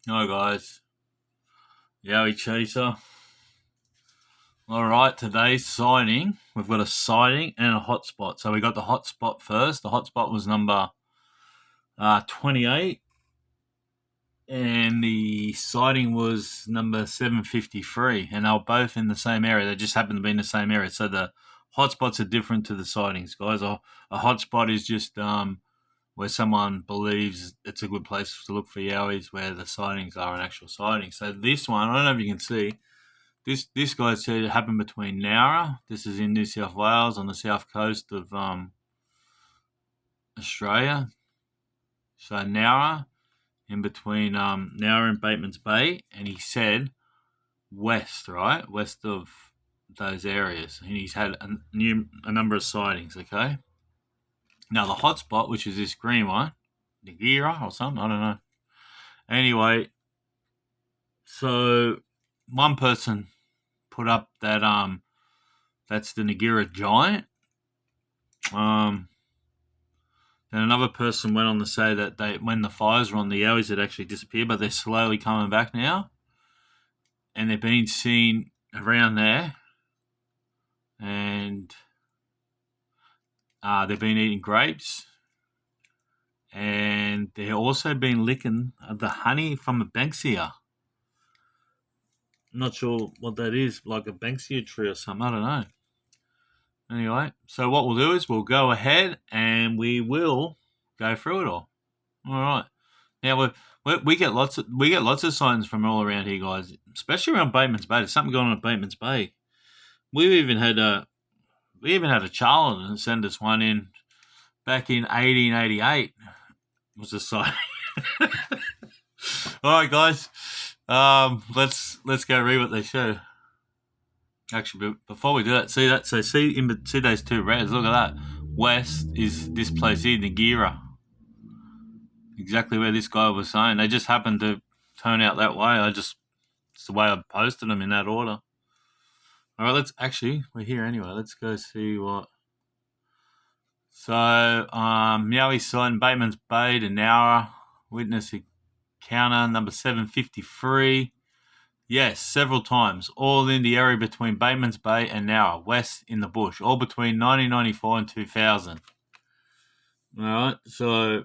Hi guys, Yowie Chaser. Alright, today's sighting, we've got a sighting and a hotspot. So we got the hotspot first. The hotspot was number 28 and the sighting was number 753, and they were both in the same area. They just happened to be in the same area. So the hotspots are different to the sightings, guys. A hotspot is just where someone believes it's a good place to look for yowies, where the sightings are an actual sighting. So this one, I don't know if you can see, this guy said it happened between Nowra. This is in New South Wales on the south coast of Australia. So Nowra, in between Nowra and Batemans Bay, and he said west, right? West of those areas. And he's had a number of sightings, okay? Now the hotspot, which is this green one, Nerriga or something, I don't know. Anyway, so one person put up that that's the Nerriga Giant. Then another person went on to say that when the fires were on, the yowies had actually disappeared, but they're slowly coming back now, and they're being seen around there, and they've been eating grapes, and they've also been licking the honey from a Banksia. I'm not sure what that is, like a Banksia tree or something, I don't know. Anyway, so what we'll do is we'll go ahead and we will go through it all. All right. Now we get lots of signs from all around here, guys, especially around Batemans Bay. There's something going on at Batemans Bay. We even had a Charlton send us one in back in 1888. It was a sighting. All right, guys. Let's go read what they show. Actually, before we do that, see that? So see those two reds. Look at that. West is this place here, Nerriga. Exactly where this guy was saying. They just happened to turn out that way. It's the way I posted them in that order. All right, we're here anyway. Let's go see what. So, Yowie sighting Batemans Bay and Nowra. Witness encounter number 753. Yes, several times, all in the area between Batemans Bay and Nowra, west in the bush, all between 1994 and 2000. All right, so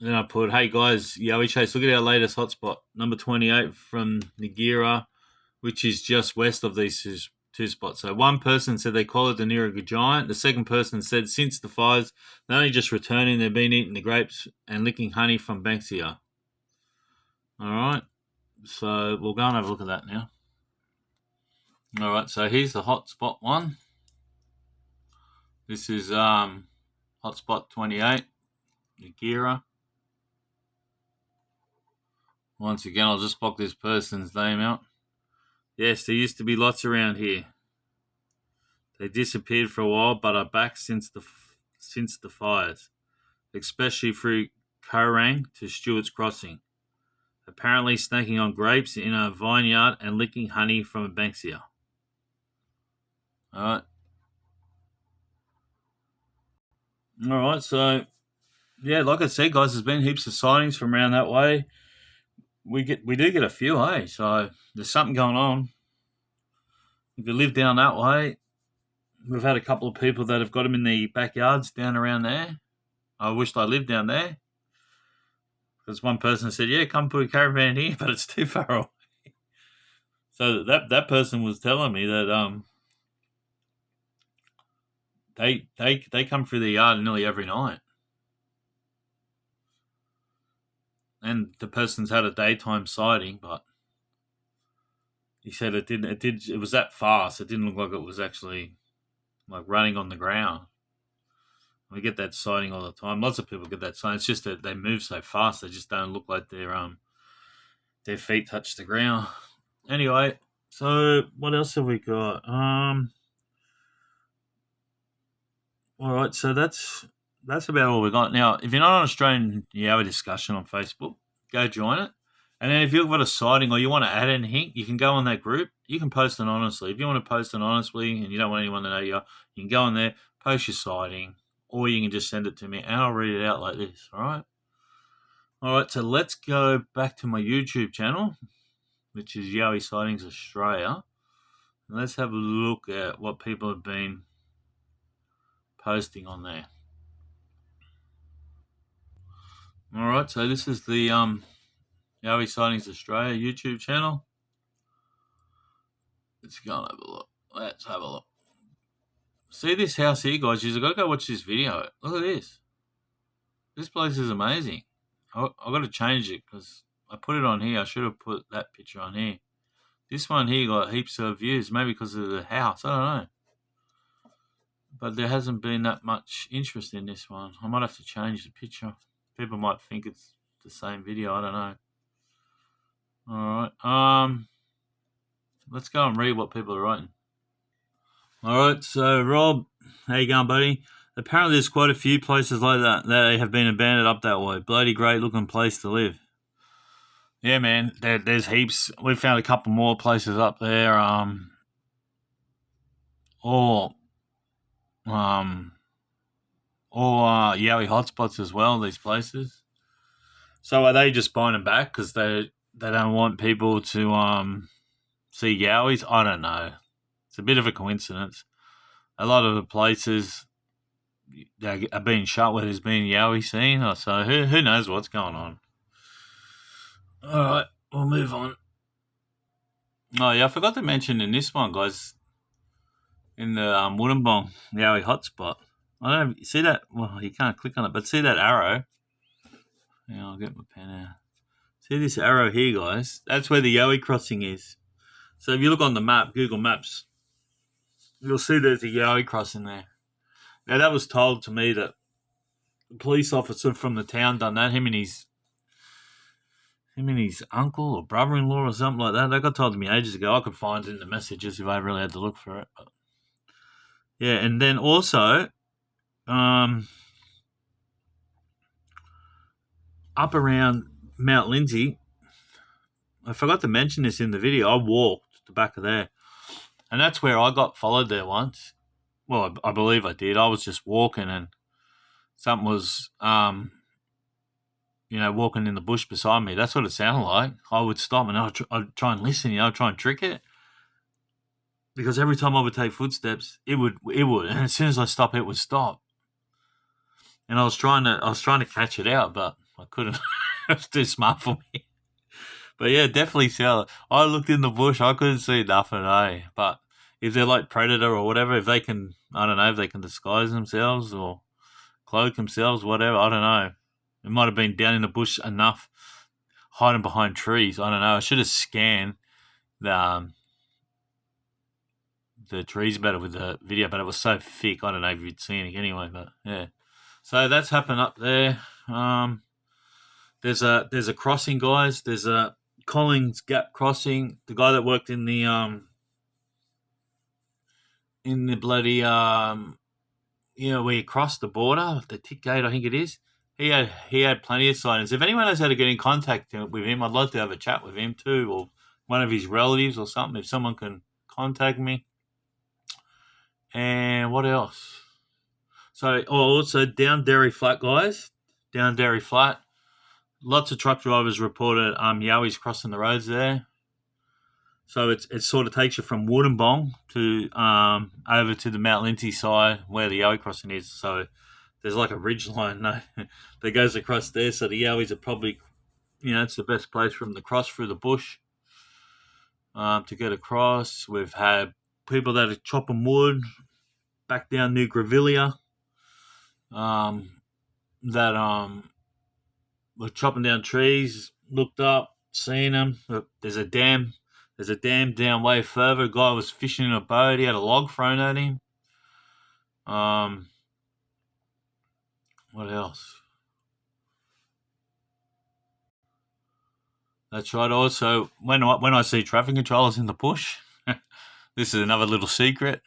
then I put, hey guys, Yowie Chase, look at our latest hotspot, number 28 from Nerriga, which is just west of these two spots. So one person said they call it the Nerriga Giant. The second person said since the fires, they're only just returning, they've been eating the grapes and licking honey from Banksia. All right. So we'll go and have a look at that now. All right, so here's the hotspot one. This is hotspot 28, Nerriga. Once again, I'll just block this person's name out. Yes, there used to be lots around here. They disappeared for a while, but are back since the fires, especially through Korang to Stewart's Crossing. Apparently snaking on grapes in a vineyard and licking honey from a Banksia. All right, so yeah, like I said, guys, there's been heaps of sightings from around that way. We do get a few, hey. So there's something going on. If you live down that way, we've had a couple of people that have got them in the backyards down around there. I wished I lived down there. Because one person said, yeah, come put a caravan here, but it's too far away. So that person was telling me that they come through the yard nearly every night. And the person's had a daytime sighting, but he said it was that fast. It didn't look like it was actually like running on the ground. We get that sighting all the time. Lots of people get that sighting. It's just that they move so fast, they just don't look like their feet touch the ground. Anyway, so what else have we got? All right, so that's about all we got. Now, if you're not on Australian Yowie discussion on Facebook, go join it. And then if you've got a sighting or you want to add anything, you can go on that group. You can post it honestly. If you want to post it honestly and you don't want anyone to know you can go on there, post your sighting, or you can just send it to me and I'll read it out like this, all right? All right, so let's go back to my YouTube channel, which is Yowie Sightings Australia. And let's have a look at what people have been posting on there. All right, so this is the Yowie Sightings Australia YouTube channel. Let's go and have a look. Let's have a look. See this house here, guys? You've got to go watch this video. Look at this. This place is amazing. I've got to change it because I put it on here. I should have put that picture on here. This one here got heaps of views, maybe because of the house. I don't know. But there hasn't been that much interest in this one. I might have to change the picture. People might think it's the same video. I don't know. All right. Let's go and read what people are writing. All right. So, Rob, how you going, buddy? Apparently, there's quite a few places like that have been abandoned up that way. Bloody great looking place to live. Yeah, man. There's heaps. We found a couple more places up there. All Yowie hotspots as well. These places. So are they just buying them back because they don't want people to see Yowies? I don't know. It's a bit of a coincidence. A lot of the places they are being shut where there's been Yowie seen. So who knows what's going on? All right, we'll move on. Oh yeah, I forgot to mention in this one, guys. In the Wollongong Yowie hotspot. I don't know, see that? Well, you can't click on it, but see that arrow? Yeah, I'll get my pen out. See this arrow here, guys? That's where the Yowie crossing is. So if you look on the map, Google Maps, you'll see there's a Yowie crossing there. Now, that was told to me that the police officer from the town done that, him and his uncle or brother-in-law or something like that. That got told to me ages ago. I could find it in the messages if I really had to look for it. But yeah, and then also, up around Mount Lindsay, I forgot to mention this in the video. I walked the back of there, and that's where I got followed there once. Well, I believe I did. I was just walking, and something was, walking in the bush beside me. That's what it sounded like. I would stop, and I'd try and listen. I'd try and trick it, because every time I would take footsteps, it would, and as soon as I stop, it would stop. And I was trying to catch it out, but I couldn't. It was too smart for me. But yeah, definitely sell it. I looked in the bush, I couldn't see nothing, But if they're like Predator or whatever, if they can, I don't know, if they can disguise themselves or cloak themselves, whatever, I don't know. It might have been down in the bush enough, hiding behind trees. I don't know. I should have scanned the trees better with the video, but it was so thick. I don't know if you'd seen it anyway, but yeah. So that's happened up there. There's a crossing, guys. There's a Collins Gap crossing. The guy that worked in the bloody where you cross the border, the tick gate, I think it is. He had plenty of sightings. If anyone knows how to get in contact with him, I'd like to have a chat with him too, or one of his relatives or something. If someone can contact me. And what else? So also down Derry Flat, guys. Down Derry Flat. Lots of truck drivers reported Yowies crossing the roads there. So it sort of takes you from Wollongong to over to the Mount Lindsay side where the Yowie crossing is. So there's like a ridge line that goes across there. So the Yowies are probably, it's the best place for them to cross through the bush to get across. We've had people that are chopping wood back down New Grevillea that were chopping down trees, looked up, seen them. There's a dam down way further. A guy was fishing in a boat. He had a log thrown at him. What else? That's right. Also, when I see traffic controllers in the bush, this is another little secret.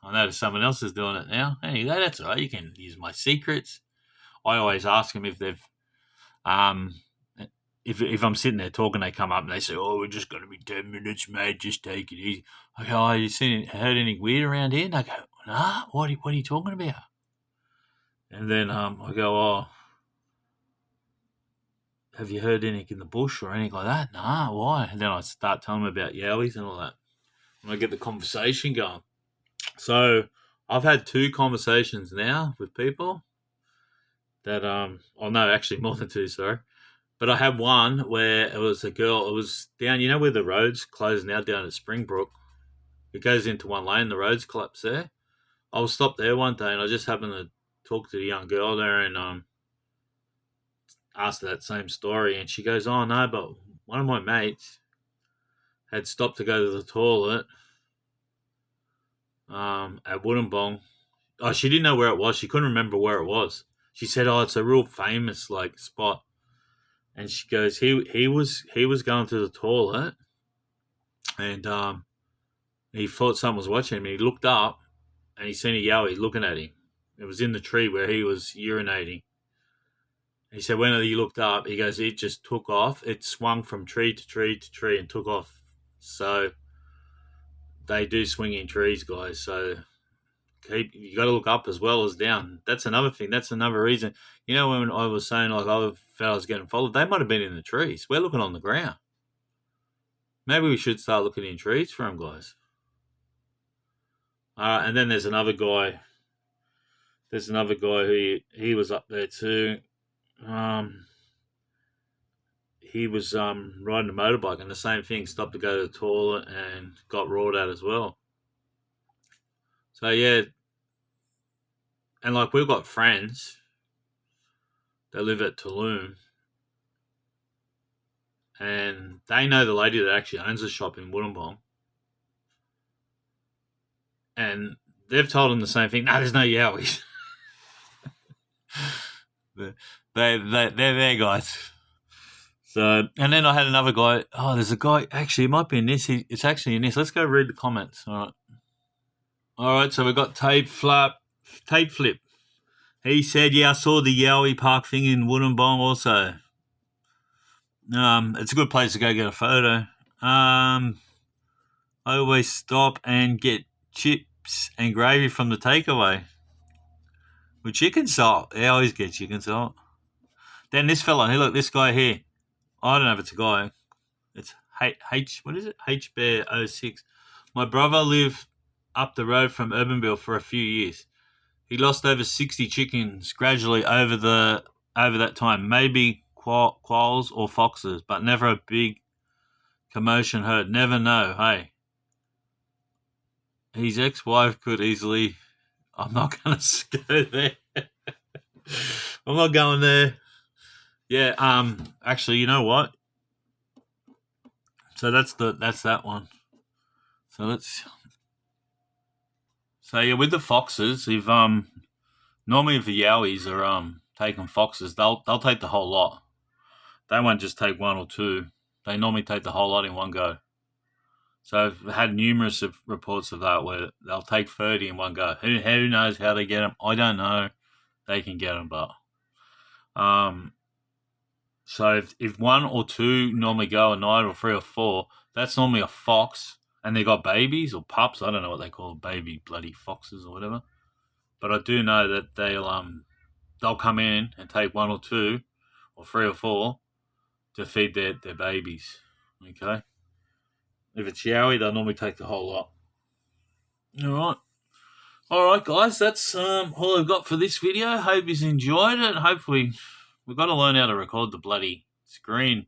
I noticed someone else is doing it now. Hey, that's all right. You can use my secrets. I always ask them if they've, if I'm sitting there talking, they come up and they say, "Oh, we're just going to be 10 minutes, mate. Just take it easy." I go, "Oh, you heard any weird around here?" And they go, "Nah, what are you talking about?" And then I go, "Oh, have you heard anything in the bush or anything like that? Nah, why? And then I start telling them about yowies and all that. And I get the conversation going. So I've had 2 conversations now with people that, no, actually more than 2, sorry. But I had one where it was a girl, it was down, you know where the road's closed now down at Springbrook? It goes into one lane, the road's collapsed there. I was stopped there one day and I just happened to talk to the young girl there and asked her that same story. And she goes, oh no, but one of my mates had stopped to go to the toilet at Wollongong. Oh, she didn't know where it was. She couldn't remember where it was. She said, oh, it's a real famous like spot. And she goes, he was going to the toilet and he thought someone was watching him. He looked up and he seen a yowie looking at him. It was in the tree where he was urinating. He said when he looked up, he goes, it just took off. It swung from tree to tree to tree and took off. So they do swing in trees, guys. So you got to look up as well as down. That's another thing. That's another reason. You know, when I was saying like I felt I was getting followed, they might have been in the trees. We're looking on the ground. Maybe we should start looking in trees for them, guys. And then there's another guy. There's another guy who he was up there too. He was riding a motorbike and the same thing, stopped to go to the toilet and got roared at as well. So yeah, and like we've got friends that live at Tulum and they know the lady that actually owns the shop in Wollongong. And they've told them the same thing. No, there's no yowies. They're there, guys. So, and then I had another guy. Oh, there's a guy. Actually, it might be in this. It's actually in this. Let's go read the comments. All right. So we got Tape Flip. He said, "Yeah, I saw the Yowie Park thing in Wollongong also. It's a good place to go get a photo. I always stop and get chips and gravy from the takeaway with chicken salt. Yeah, I always get chicken salt. Then this fella, hey, look, this guy here. I don't know if it's a guy. It's what is it? HBear06. My brother lived up the road from Urbanville for a few years. He lost over 60 chickens gradually over that time. Maybe quails or foxes, but never a big commotion heard. Never know, hey. His ex-wife could easily... I'm not going to go there. I'm not going there. Yeah, actually, you know what? So that's that one. So yeah, with the foxes, if normally if the yowies are taking foxes, they'll take the whole lot. They won't just take 1 or 2. They normally take the whole lot in one go. So I've had numerous reports of that where they'll take 30 in one go. Who knows how they get them? I don't know. They can get them, but so if 1 or 2 normally go a night, or 3 or 4, that's normally a fox, and they got babies or pups. I don't know what they call baby bloody foxes or whatever. But I do know that they'll come in and take 1 or 2 or 3 or 4 to feed their babies. Okay. If it's yowie, they'll normally take the whole lot. All right, guys. That's all I've got for this video. Hope you enjoyed it. Hopefully, we've got to learn how to record the bloody screen.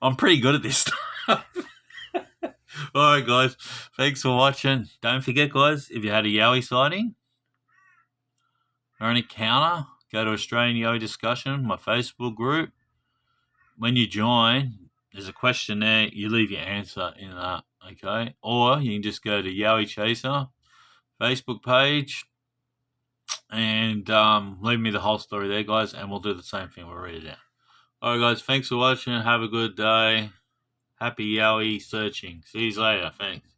I'm pretty good at this stuff. All right, guys. Thanks for watching. Don't forget, guys, if you had a yowie sighting or an encounter, go to Australian Yowie Discussion, my Facebook group. When you join, there's a question there. You leave your answer in that, okay? Or you can just go to Yowie Chaser Facebook page and leave me the whole story there, guys, and we'll do the same thing. We'll read it out. All right, guys. Thanks for watching. Have a good day. Happy Yowie searching. See you later. Thanks.